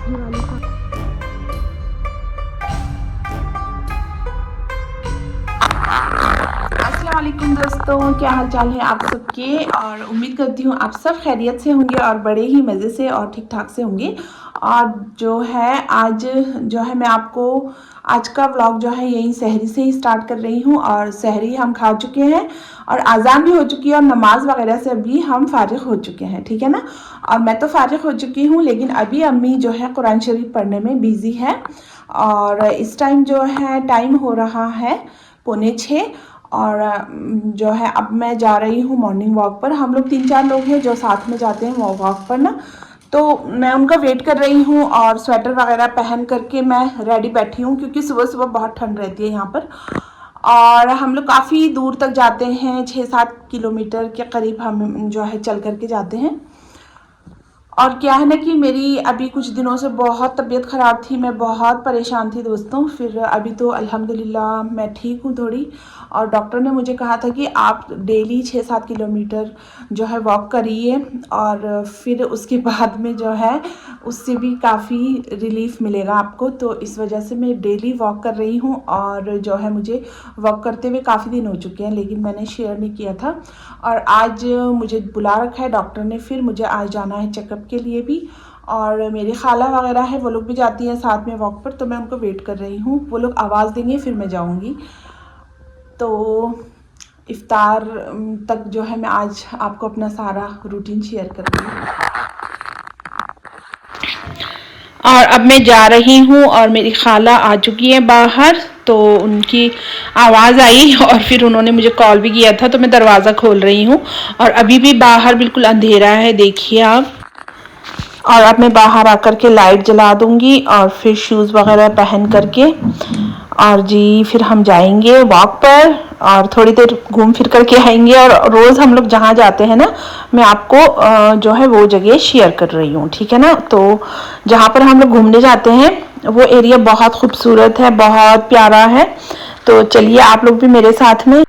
दूसरी वाली अस्सलाम वालेकुम दोस्तों, क्या हाल चाल है आप सबके। और उम्मीद करती हूँ आप सब खैरियत से होंगे और बड़े ही मज़े से और ठीक ठाक से होंगे। और जो है आज जो है मैं आपको आज का व्लॉग जो है यही सहरी से ही स्टार्ट कर रही हूँ। और सहरी हम खा चुके हैं और अजान भी हो चुकी है और नमाज वगैरह से अभी हम फारिग हो चुके हैं, ठीक है ना। और मैं तो फारिग हो चुकी हूँ, लेकिन अभी अम्मी जो है कुरान शरीफ पढ़ने में बिज़ी है। और इस टाइम जो है टाइम हो रहा है 5:45। और जो है अब मैं जा रही हूँ मॉर्निंग वॉक पर। हम लोग 3-4 लोग हैं जो साथ में जाते हैं वो वॉक पर ना, तो मैं उनका वेट कर रही हूँ। और स्वेटर वगैरह पहन करके मैं रेडी बैठी हूँ, क्योंकि सुबह सुबह बहुत ठंड रहती है यहाँ पर। और हम लोग काफ़ी दूर तक जाते हैं, 6-7 किलोमीटर के करीब हम जो है चल करके जाते हैं। और क्या है ना कि मेरी अभी कुछ दिनों से बहुत तबीयत ख़राब थी, मैं बहुत परेशान थी दोस्तों। फिर अभी तो अल्हम्दुलिल्लाह मैं ठीक हूँ थोड़ी। और डॉक्टर ने मुझे कहा था कि आप डेली 6-7 किलोमीटर जो है वॉक करिए, और फिर उसके बाद में जो है उससे भी काफ़ी रिलीफ मिलेगा आपको। तो इस वजह से मैं डेली वॉक कर रही हूँ। और जो है मुझे वॉक करते हुए काफ़ी दिन हो चुके हैं, लेकिन मैंने शेयर नहीं किया था। और आज मुझे बुला रखा है डॉक्टर ने, फिर मुझे आज जाना है चेकअप के लिए भी। और मेरी खाला वगैरह है, वो लोग भी जाती हैं साथ में वॉक पर, तो मैं उनको वेट कर रही हूँ। वो लोग आवाज़ देंगे फिर मैं जाऊँगी। तो इफ्तार तक जो है मैं आज आपको अपना सारा रूटीन शेयर करूँगी। और अब मैं जा रही हूँ और मेरी खाला आ चुकी है बाहर, तो उनकी आवाज़ आई और फिर उन्होंने मुझे कॉल भी किया था, तो मैं दरवाज़ा खोल रही हूँ। और अभी भी बाहर बिल्कुल अंधेरा है, देखिए आप। और अब मैं बाहर आकर के लाइट जला दूँगी और फिर शूज़ वगैरह पहन करके और जी फिर हम जाएंगे वॉक पर और थोड़ी देर घूम फिर करके आएंगे। और रोज़ हम लोग जहाँ जाते हैं ना, मैं आपको जो है वो जगह शेयर कर रही हूँ, ठीक है ना। तो जहाँ पर हम लोग घूमने जाते हैं वो एरिया बहुत खूबसूरत है, बहुत प्यारा है। तो चलिए आप लोग भी मेरे साथ में। हम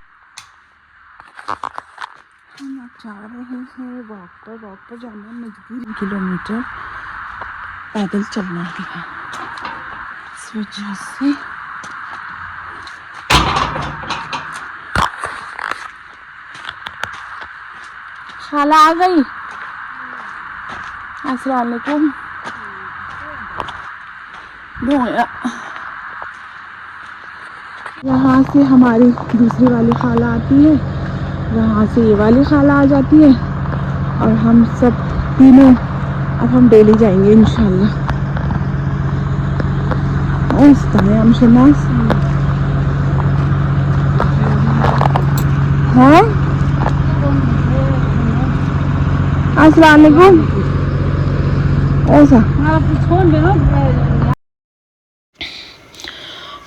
अब जा रहे हैं वॉक पर जाना मजबूरी, किलोमीटर पैदल चलना ही है, इस वजह से। खाला आ गई। अस्सलाम वालेकुम। यहाँ से हमारी दूसरी वाली खाला आती है, वहाँ से ये वाली खाला आ जाती है, और हम सब तीनों अब हम डेली जाएंगे इंशाल्लाह। हम शनास है। अस्सलाम वालेकुम। ऐसा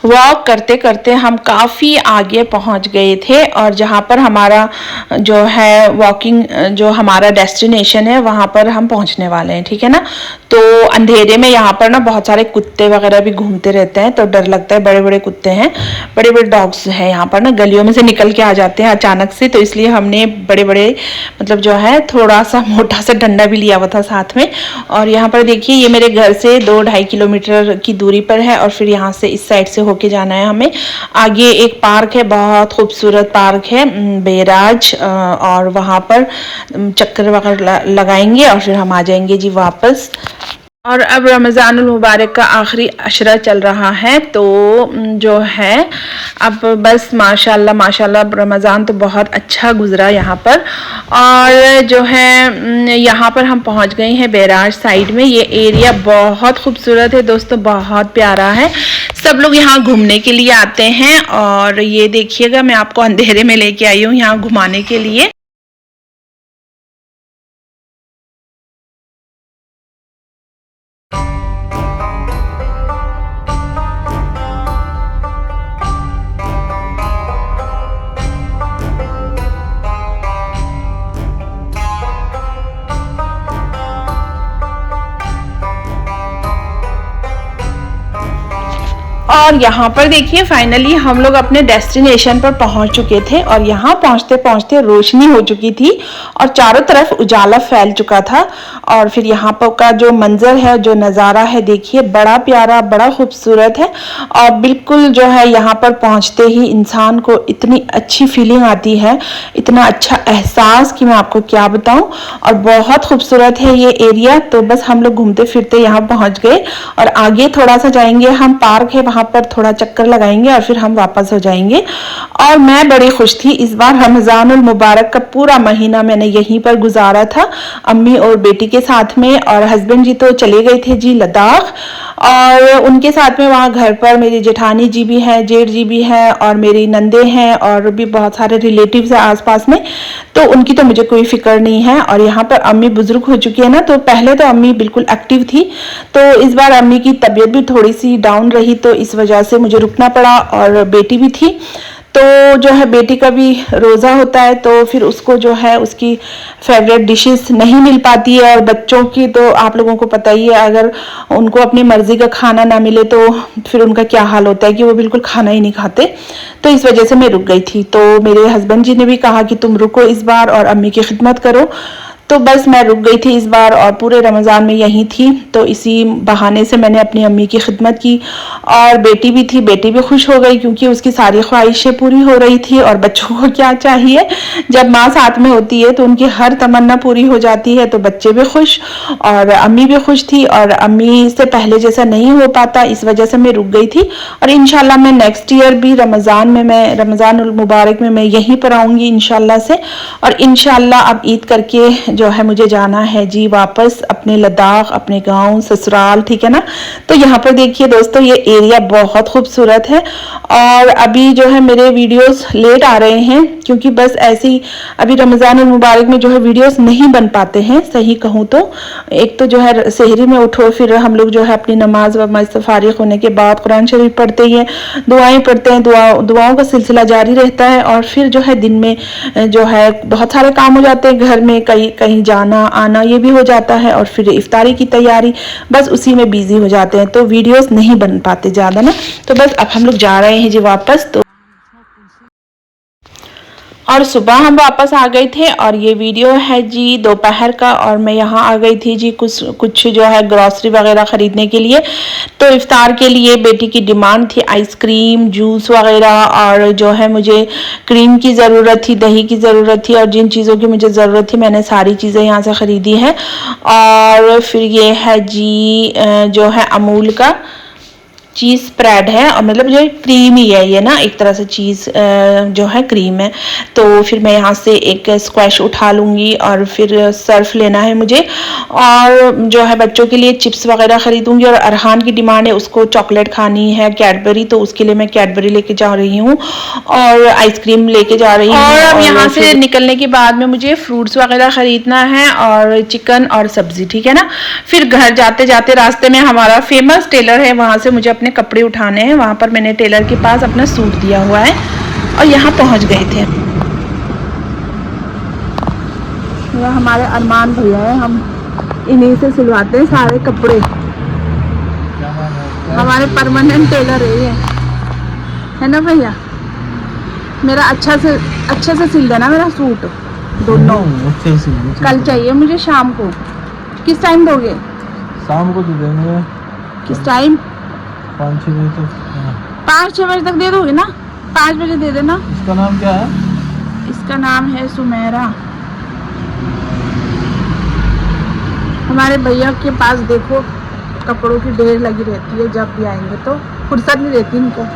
वॉक करते करते हम काफ़ी आगे पहुंच गए थे, और जहां पर हमारा जो है वॉकिंग जो हमारा डेस्टिनेशन है वहां पर हम पहुंचने वाले हैं, ठीक है ना। तो अंधेरे में यहाँ पर ना बहुत सारे कुत्ते वगैरह भी घूमते रहते हैं, तो डर लगता है। बड़े बड़े कुत्ते हैं, बड़े बड़े डॉग्स हैं यहाँ पर ना, गलियों में से निकल के आ जाते हैं अचानक से। तो इसलिए हमने बड़े बड़े मतलब जो है थोड़ा सा मोटा सा डंडा भी लिया हुआ था साथ में। और यहाँ पर देखिए ये मेरे घर से 2-2.5 किलोमीटर की दूरी पर है, और फिर यहाँ से इस साइड से होके जाना है हमें। आगे एक पार्क है, बहुत खूबसूरत पार्क है बैराज, और वहाँ पर चक्कर वगैरह लगाएंगे और फिर हम आ जाएंगे जी वापस। और अब रमज़ानुल मुबारक का आखिरी अशरा चल रहा है, तो जो है अब बस माशाल्लाह माशाल्लाह रमज़ान तो बहुत अच्छा गुज़रा यहाँ पर। और जो है यहाँ पर हम पहुँच गए हैं बैराज साइड में। ये एरिया बहुत खूबसूरत है दोस्तों, बहुत प्यारा है। सब लोग यहाँ घूमने के लिए आते हैं। और ये देखिएगा मैं आपको अंधेरे में लेके आई हूँ यहाँ घुमाने के लिए। और यहाँ पर देखिए फाइनली हम लोग अपने डेस्टिनेशन पर पहुँच चुके थे और यहाँ पहुँचते पहुँचते रोशनी हो चुकी थी और चारों तरफ उजाला फैल चुका था। और फिर यहाँ पर का जो मंजर है, जो नज़ारा है, देखिए बड़ा प्यारा, बड़ा खूबसूरत है। और बिल्कुल जो है यहाँ पर पहुँचते ही इंसान को इतनी अच्छी फीलिंग आती है, इतना अच्छा एहसास कि मैं आपको क्या बताऊँ। और बहुत खूबसूरत है ये एरिया। तो बस हम लोग घूमते फिरते यहाँ पहुँच गए और आगे थोड़ा सा जाएंगे, हम पार्क है वहाँ पर थोड़ा चक्कर लगाएंगे और फिर हम वापस हो जाएंगे। और मैं बड़ी खुश थी, इस बार रमज़ानुल मुबारक का पूरा महीना मैंने यहीं पर गुजारा था अम्मी और बेटी के साथ में। और हस्बैंड जी तो चले गए थे जी लद्दाख, और उनके साथ में वहाँ घर पर मेरी जेठानी जी भी हैं, जेठ जी भी हैं और मेरी नंदे हैं और भी बहुत सारे रिलेटिव्स हैं आसपास में। तो उनकी तो मुझे कोई फिक्र नहीं है। और यहाँ पर अम्मी बुजुर्ग हो चुकी है ना, तो पहले तो अम्मी बिल्कुल एक्टिव थी, तो इस बार अम्मी की तबीयत भी थोड़ी सी डाउन रही, तो इस वजह से मुझे रुकना पड़ा। और बेटी भी थी, तो जो है बेटी का भी रोज़ा होता है, तो फिर उसको जो है उसकी फेवरेट डिशेस नहीं मिल पाती है। और बच्चों की तो आप लोगों को पता ही है, अगर उनको अपनी मर्ज़ी का खाना ना मिले तो फिर उनका क्या हाल होता है कि वो बिल्कुल खाना ही नहीं खाते। तो इस वजह से मैं रुक गई थी। तो मेरे हस्बैंड जी ने भी कहा कि तुम रुको इस बार और अम्मी की खिदमत करो। तो बस मैं रुक गई थी इस बार और पूरे रमज़ान में यहीं थी, तो इसी बहाने से मैंने अपनी अम्मी की खिदमत की। और बेटी भी थी, बेटी भी खुश हो गई क्योंकि उसकी सारी ख्वाहिशें पूरी हो रही थी। और बच्चों को क्या चाहिए, जब माँ साथ में होती है तो उनकी हर तमन्ना पूरी हो जाती है। तो बच्चे भी खुश और अम्मी भी खुश थी। और अम्मी से पहले जैसा नहीं हो पाता, इस वजह से मैं रुक गई थी। और इंशाल्लाह मैं नेक्स्ट ईयर भी रमज़ान में, मैं रमज़ानुल मुबारक में मैं यहीं पर आऊँगी इंशाल्लाह से। और इंशाल्लाह अब ईद करके जो है मुझे जाना है जी वापस अपने लद्दाख, अपने गांव, ससुराल, ठीक है ना। तो यहाँ पर देखिए दोस्तों, ये एरिया बहुत खूबसूरत है। और अभी जो है मेरे वीडियोस लेट आ रहे हैं क्योंकि बस ऐसे ही अभी रमज़ान मुबारक में जो है वीडियोस नहीं बन पाते हैं, सही कहूँ तो। एक तो जो है सहरी में उठो, फिर हम लोग जो है अपनी नमाज वमाज से फारिग होने के बाद कुरान शरीफ पढ़ते हैं, दुआएं पढ़ते हैं, दुआओं का सिलसिला जारी रहता है। और फिर जो है दिन में जो है बहुत सारे काम हो जाते हैं घर में, कहीं जाना आना ये भी हो जाता है। और फिर इफ्तारी की तैयारी, बस उसी में बिजी हो जाते हैं, तो वीडियोस नहीं बन पाते ज़्यादा ना। तो बस अब हम लोग जा रहे हैं जी वापस। तो और सुबह हम वापस आ गए थे और ये वीडियो है जी दोपहर का। और मैं यहाँ आ गई थी जी कुछ जो है ग्रॉसरी वगैरह ख़रीदने के लिए। तो इफ्तार के लिए बेटी की डिमांड थी आइसक्रीम, जूस वगैरह, और जो है मुझे क्रीम की ज़रूरत थी, दही की ज़रूरत थी, और जिन चीज़ों की मुझे ज़रूरत थी मैंने सारी चीज़ें यहाँ से ख़रीदी हैं। और फिर ये है जी जो है अमूल का चीज़ स्प्रेड है, और मतलब जो क्रीम ही है ये ना, एक तरह से चीज़ जो है क्रीम है। तो फिर मैं यहाँ से एक स्क्वैश उठा लूँगी और फिर सर्फ लेना है मुझे। और जो है बच्चों के लिए चिप्स वगैरह ख़रीदूँगी। और अरहान की डिमांड है, उसको चॉकलेट खानी है, कैडबरी, तो उसके लिए मैं कैडबरी लेके जा रही हूँ और आइसक्रीम लेके जा रही हूँ। और अब यहाँ से निकलने के बाद में मुझे फ्रूट्स वगैरह ख़रीदना है और चिकन और सब्ज़ी, ठीक है ना। फिर घर जाते जाते रास्ते में हमारा फेमस टेलर है, वहाँ से मुझे अपने कपड़े उठाने हैं। वहाँ पर मैंने टेलर के पास अपना सूट दिया हुआ है और यहाँ पहुँच गए थे। यह हमारे अरमान भैया है, हम इन्हीं से सिलवाते हैं सारे कपड़े, हमारे परमानेंट टेलर है ना भैया। मेरा अच्छे से सिल देना मेरा सूट दोनों। कल चाहिए मुझे शाम को। किस टाइम दोगे? शाम को दे देंगे। किस टाइम? 5-6 बजे तक। 5-6 बजे तक दे दोगे ना? 5 बजे दे देना। इसका नाम क्या है? इसका नाम है सुमेरा। हमारे भैया के पास देखो कपड़ों की ढेर लगी रहती है, जब भी आएंगे तो फुर्सत नहीं रहती इनको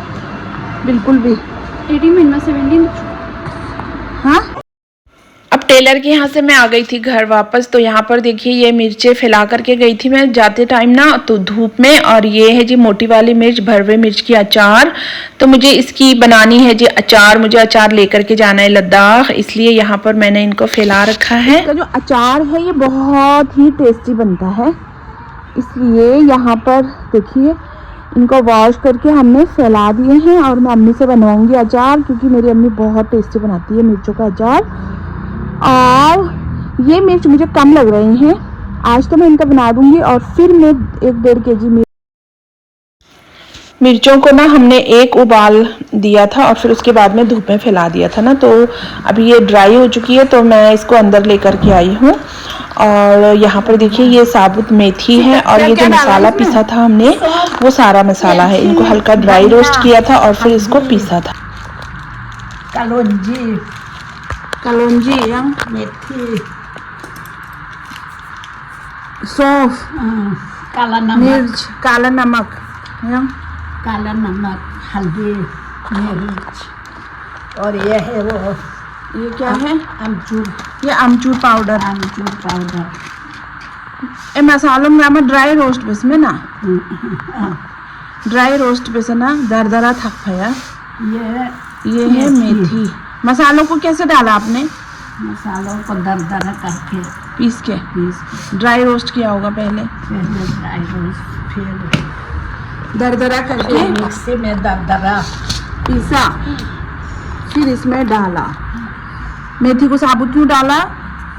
बिल्कुल भी। 18 में 17। हाँ, अब टेलर के यहाँ से मैं आ गई थी घर वापस। तो यहाँ पर देखिए ये मिर्चें फैला करके गई थी मैं जाते टाइम ना, तो धूप में। और ये है जी मोटी वाली मिर्च, भरवे मिर्च की अचार। तो मुझे इसकी बनानी है जी अचार, मुझे अचार लेकर के जाना है लद्दाख, इसलिए यहाँ पर मैंने इनको फैला रखा है। इसका जो अचार है ये बहुत ही टेस्टी बनता है, इसलिए यहाँ पर देखिए इनको वॉश करके हमने फैला दिए हैं। और मैं अम्मी से बनवाऊँगी अचार, क्योंकि मेरी अम्मी बहुत टेस्टी बनाती है मिर्चों का अचार। और ये मिर्च मुझे कम लग रही हैं, आज तो मैं इनका बना दूंगी। और फिर मैं 1-1.5 kg मिर्च मिर्चों को ना हमने एक उबाल दिया था और फिर उसके बाद में धूप में फैला दिया था ना, तो अभी ये ड्राई हो चुकी है तो मैं इसको अंदर लेकर के आई हूँ। और यहाँ पर देखिए ये साबुत मेथी है और ये जो मसाला पीसा था हमने वो सारा मसाला है। इनको हल्का ड्राई रोस्ट किया था और फिर इसको पीसा था। कलौंजी कलौंजी या मेथी सौंफ, काला नमक मिर्च, काला नमक या काला नमक हल्दी मिर्च और ये है वो ये क्या है? अमचूर ये अमचूर पाउडर। अमचूर पाउडर ए मसालों में ड्राई रोस्ट बस में ना ड्राई रोस्ट बस ना दरदरा थक भैया। ये ये है मेथी। मसालों को कैसे डाला आपने? मसालों को दरदरा करके पीस के ड्राई रोस्ट किया होगा पहले ड्राई रोस्ट फिर दरदरा करके मिक्सी में दरदरा पीसा, फिर इसमें डाला। मेथी को साबुत क्यों डाला?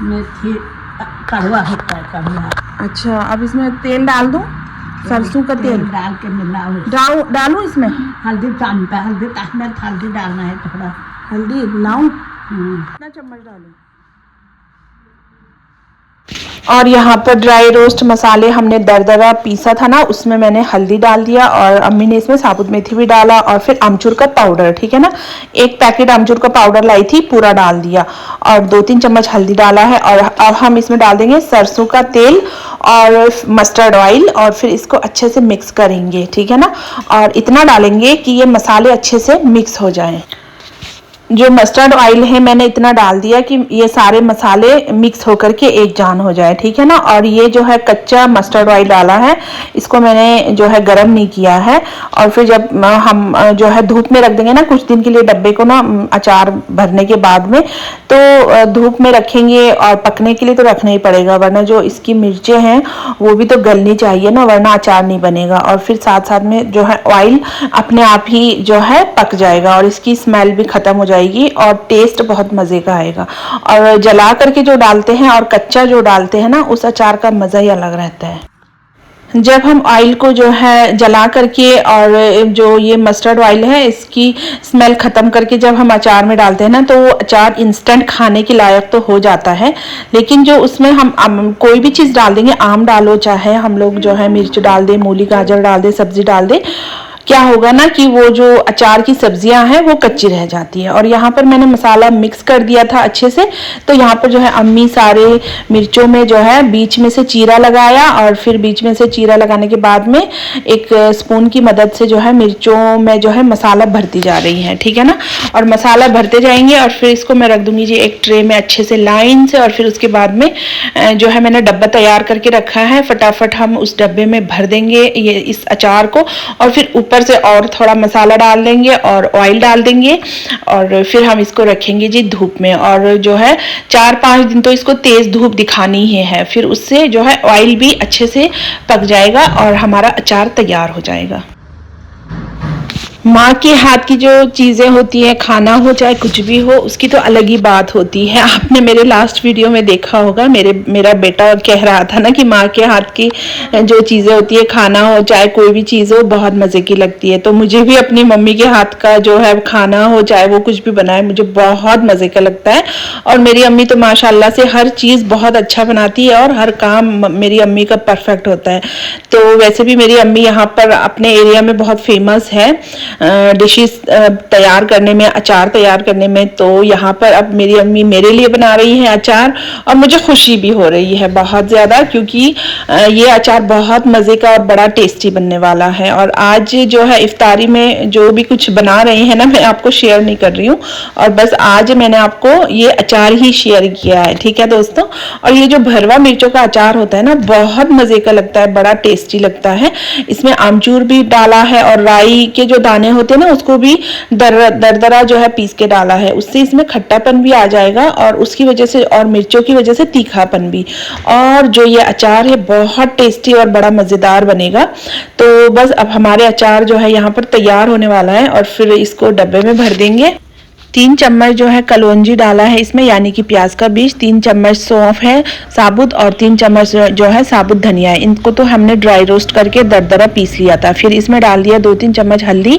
मेथी कड़वा होता है कड़वा। अच्छा, अब इसमें तेल डाल दूं? सरसों का तेल डाल के मिलाओ। डालूं इसमें? हल्दी हल्दी डालना है थोड़ा। हल्दी लाऊं? कितना चम्मच डालूं? और यहाँ पर ड्राई रोस्ट मसाले हमने दरदरा पीसा था ना, उसमें मैंने हल्दी डाल दिया और अम्मी ने इसमें साबुत मेथी भी डाला और फिर अमचूर का पाउडर, ठीक है ना, एक पैकेट अमचूर का पाउडर लाई थी, पूरा डाल दिया और 2-3 चम्मच हल्दी डाला है। और अब हम इसमें डाल देंगे सरसों का तेल और मस्टर्ड ऑयल और फिर इसको अच्छे से मिक्स करेंगे, ठीक है ना। और इतना डालेंगे कि ये मसाले अच्छे से मिक्स हो जाएं। जो मस्टर्ड ऑयल है मैंने इतना डाल दिया कि ये सारे मसाले मिक्स होकर के एक जान हो जाए, ठीक है ना। और ये जो है कच्चा मस्टर्ड ऑयल डाला है, इसको मैंने जो है गरम नहीं किया है। और फिर जब हम जो है धूप में रख देंगे ना कुछ दिन के लिए डब्बे को ना, अचार भरने के बाद में, तो धूप में रखेंगे और पकने के लिए तो रखना ही पड़ेगा, वरना जो इसकी मिर्चें हैं वो भी तो गलनी चाहिए ना, वरना अचार नहीं बनेगा। और फिर साथ साथ में जो है ऑयल अपने आप ही जो है पक जाएगा और इसकी स्मेल भी खत्म हो जाएगी और टेस्ट बहुत मजे का आएगा। और जला करके जो डालते हैं और कच्चा जो डालते हैं ना, उस अचार का मजा ही अलग रहता है। जब हम ऑयल को जो है जला करके और जो ये मस्टर्ड ऑयल है इसकी स्मेल ख़त्म करके जब हम अचार में डालते हैं ना, तो वो अचार इंस्टेंट खाने के लायक तो हो जाता है। लेकिन जो उसमें हम कोई भी चीज़ डाल देंगे, आम डालो चाहे हम लोग जो है मिर्च डाल दें, मूली गाजर डाल दें, सब्जी डाल दें, क्या होगा ना कि वो जो अचार की सब्जियां हैं वो कच्ची रह जाती है। और यहाँ पर मैंने मसाला मिक्स कर दिया था अच्छे से, तो यहाँ पर जो है अम्मी सारे मिर्चों में जो है बीच में से चीरा लगाया और फिर बीच में से चीरा लगाने के बाद में एक स्पून की मदद से जो है मिर्चों में जो है मसाला भरती जा रही है, ठीक है ना। और मसाला भरते जाएंगे और फिर इसको मैं रख दूंगी जी एक ट्रे में अच्छे से लाइन से। और फिर उसके बाद में जो है मैंने डब्बा तैयार करके रखा है, फटाफट हम उस डब्बे में भर देंगे ये इस अचार को और फिर ऊपर से और थोड़ा मसाला डाल देंगे और ऑयल डाल देंगे और फिर हम इसको रखेंगे जी धूप में। और जो है 4-5 दिन तो इसको तेज धूप दिखानी ही है, फिर उससे जो है ऑयल भी अच्छे से पक जाएगा और हमारा अचार तैयार हो जाएगा। माँ के हाथ की जो चीज़ें होती हैं, खाना हो चाहे कुछ भी हो, उसकी तो अलग ही बात होती है। आपने मेरे लास्ट वीडियो में देखा होगा, मेरा बेटा कह रहा था ना कि माँ के हाथ की जो चीज़ें होती है, खाना हो चाहे कोई भी चीज़ हो, बहुत मज़े की लगती है। तो मुझे भी अपनी मम्मी के हाथ का जो है खाना हो चाहे वो कुछ भी बनाए, मुझे बहुत मज़े का लगता है। और मेरी अम्मी तो माशाल्लाह से हर चीज़ बहुत अच्छा बनाती है और हर काम मेरी अम्मी का परफेक्ट होता है। तो वैसे भी मेरी अम्मी यहाँ पर अपने एरिया में बहुत फेमस है डिशेस तैयार करने में, अचार तैयार करने में। तो यहाँ पर अब मेरी अम्मी मेरे लिए बना रही है अचार और मुझे खुशी भी हो रही है बहुत ज़्यादा, क्योंकि ये अचार बहुत मज़े का और बड़ा टेस्टी बनने वाला है। और आज जो है इफ्तारी में जो भी कुछ बना रहे हैं ना, मैं आपको शेयर नहीं कर रही हूँ और बस आज मैंने आपको ये अचार ही शेयर किया है, ठीक है दोस्तों। और ये जो भरवा मिर्चों का अचार होता है ना, बहुत मज़े का लगता है, बड़ा टेस्टी लगता है। इसमें आमचूर भी डाला है और राई के जो दाने होते हैं ना उसको भी दरदरा जो है पीस के डाला है, उससे इसमें खट्टापन भी आ जाएगा और उसकी वजह से और मिर्चों की वजह से तीखापन भी। और जो ये अचार है बहुत टेस्टी और बड़ा मज़ेदार बनेगा। तो बस अब हमारे अचार जो है यहाँ पर तैयार होने वाला है और फिर इसको डब्बे में भर देंगे। 3 चम्मच जो है कलौंजी डाला है इसमें, यानी कि प्याज का बीज, 3 चम्मच सौंफ है साबुत और 3 चम्मच जो है साबुत धनिया है। इनको तो हमने ड्राई रोस्ट करके दरदरा पीस लिया था। फिर इसमें डाल दिया 2-3 चम्मच हल्दी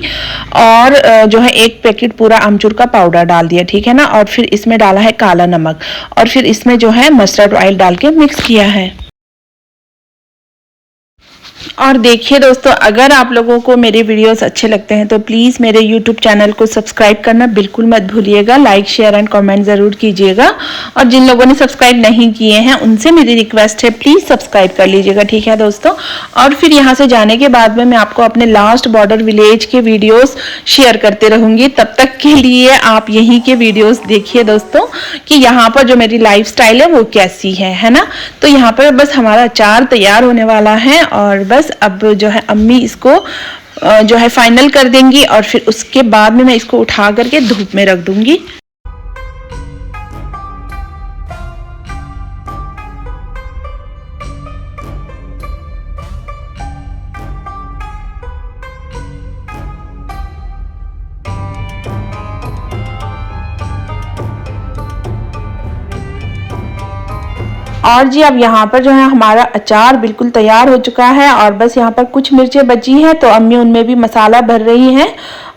और जो है 1 पैकेट पूरा आमचूर का पाउडर डाल दिया, ठीक है ना। और फिर इसमें डाला है काला नमक और फिर इसमें जो है मस्टर्ड ऑयल डाल के मिक्स किया है। और देखिए दोस्तों, अगर आप लोगों को मेरे वीडियोस अच्छे लगते हैं तो प्लीज़ मेरे YouTube चैनल को सब्सक्राइब करना बिल्कुल मत भूलिएगा। लाइक शेयर एंड कमेंट ज़रूर कीजिएगा। और जिन लोगों ने सब्सक्राइब नहीं किए हैं उनसे मेरी रिक्वेस्ट है, प्लीज़ सब्सक्राइब कर लीजिएगा, ठीक है दोस्तों। और फिर यहाँ से जाने के बाद में मैं आपको अपने लास्ट बॉर्डर विलेज के वीडियोज़ शेयर करते रहूँगी। तब तक के लिए आप यहीं के वीडियोज़ देखिए दोस्तों कि यहाँ पर जो मेरी लाइफ स्टाइल है वो कैसी है ना। तो यहाँ पर बस हमारा अचार तैयार होने वाला है और बस अब जो है अम्मी इसको जो है फाइनल कर देंगी और फिर उसके बाद में मैं इसको उठा करके धूप में रख दूंगी। और जी अब यहाँ पर जो है हमारा अचार बिल्कुल तैयार हो चुका है और बस यहाँ पर कुछ मिर्चें बची हैं तो अम्मी उनमें भी मसाला भर रही हैं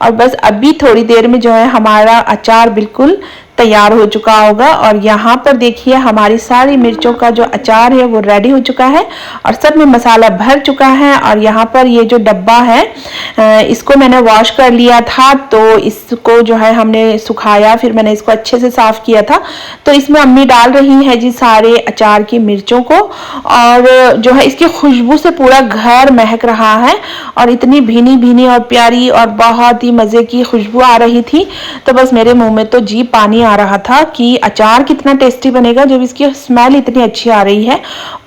और बस अभी थोड़ी देर में जो है हमारा अचार बिल्कुल तैयार हो चुका होगा। और यहाँ पर देखिए हमारी सारी मिर्चों का जो अचार है वो रेडी हो चुका है और सब में मसाला भर चुका है। और यहाँ पर ये जो डब्बा है इसको मैंने वॉश कर लिया था, तो इसको जो है हमने सुखाया, फिर मैंने इसको अच्छे से साफ किया था। तो इसमें अम्मी डाल रही है जी सारे अचार की मिर्चों को और जो है इसकी खुशबू से पूरा घर महक रहा है और इतनी भीनी भीनी और प्यारी और बहुत ही मज़े की खुशबू आ रही थी। तो बस मेरे मुँह में तो जी पानी आ रहा था कि अचार कितना टेस्टी बनेगा जब इसकी स्मेल इतनी अच्छी आ रही है।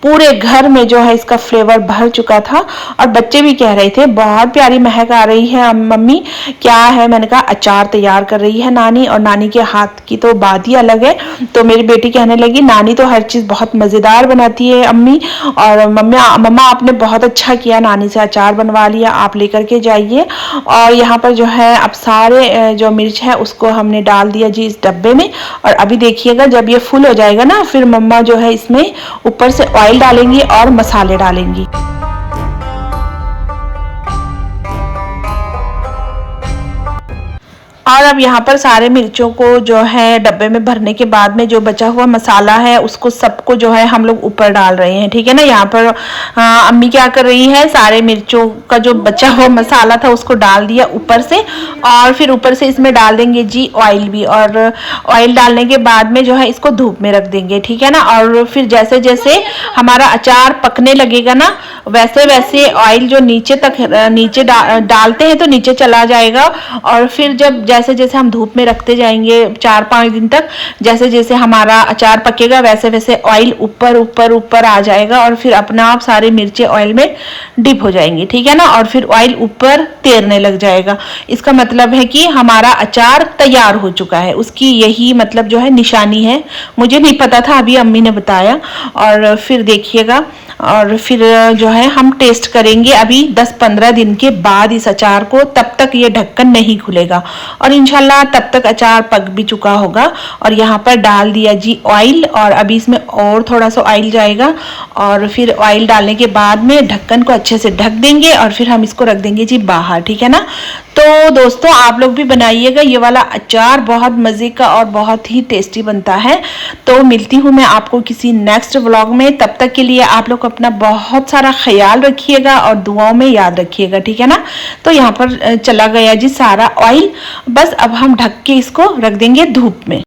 पूरे घर में जो है इसका फ्लेवर भर चुका था और बच्चे भी कह रहे थे बहुत प्यारी महक आ रही है मम्मी, क्या है। मैंने कहा अचार तैयार कर रही है नानी, और नानी के हाथ की तो बात ही अलग है। तो मेरी बेटी कहने लगी नानी तो हर चीज़ बहुत मज़ेदार बनाती है अम्मी, और मम्मा आपने बहुत अच्छा किया, नानी से अचार बनवा लिया, आप लेकर के जाइए। और यहाँ पर जो है अब सारे जो मिर्च है उसको हमने डाल दिया जी इस डब्बे में। और अभी देखिएगा जब ये फुल हो जाएगा ना, फिर मम्मा जो है इसमें ऊपर से ऑयल डालेंगी और मसाले डालेंगी। और अब यहाँ पर सारे मिर्चों को जो है डब्बे में भरने के बाद में जो बचा हुआ मसाला है उसको सबको जो है हम लोग ऊपर डाल रहे हैं, ठीक है ना। यहाँ पर अम्मी क्या कर रही है, सारे मिर्चों का जो बचा हुआ मसाला था उसको डाल दिया ऊपर से और फिर ऊपर से इसमें डाल देंगे जी ऑयल भी। और ऑयल डालने के बाद में जो है इसको धूप में रख देंगे, ठीक है ना। और फिर जैसे जैसे हमारा अचार पकने लगेगा ना वैसे वैसे ऑयल जो नीचे तक डालते हैं तो नीचे चला जाएगा। और फिर जब जैसे जैसे हम धूप में रखते जाएंगे 4-5 दिन तक, जैसे जैसे हमारा अचार पकेगा वैसे वैसे ऑयल ऊपर ऊपर ऊपर आ जाएगा और फिर अपना आप सारे मिर्चे ऑयल में डिप हो जाएंगी, ठीक है ना। और फिर ऑयल ऊपर तैरने लग जाएगा। इसका मतलब है कि हमारा अचार तैयार हो चुका है, उसकी यही मतलब जो है निशानी है। मुझे नहीं पता था, अभी अम्मी ने बताया। और फिर देखिएगा और फिर जो है हम टेस्ट करेंगे अभी 10-15 दिन के बाद इस अचार को, तब तक ये ढक्कन नहीं खुलेगा और इंशाल्लाह तब तक अचार पक भी चुका होगा। और यहाँ पर डाल दिया जी ऑयल और अभी इसमें और थोड़ा सा ऑयल जाएगा और फिर ऑयल डालने के बाद में ढक्कन को अच्छे से ढक देंगे और फिर हम इसको रख देंगे जी बाहर, ठीक है ना। तो दोस्तों आप लोग भी बनाइएगा, ये वाला अचार बहुत मज़े का और बहुत ही टेस्टी बनता है। तो मिलती हूँ मैं आपको किसी नेक्स्ट व्लॉग में, तब तक के लिए आप लोग अपना बहुत सारा ख्याल रखिएगा और दुआओं में याद रखिएगा, ठीक है ना। तो यहाँ पर चला गया जी सारा ऑयल, बस अब हम ढक के इसको रख देंगे धूप में।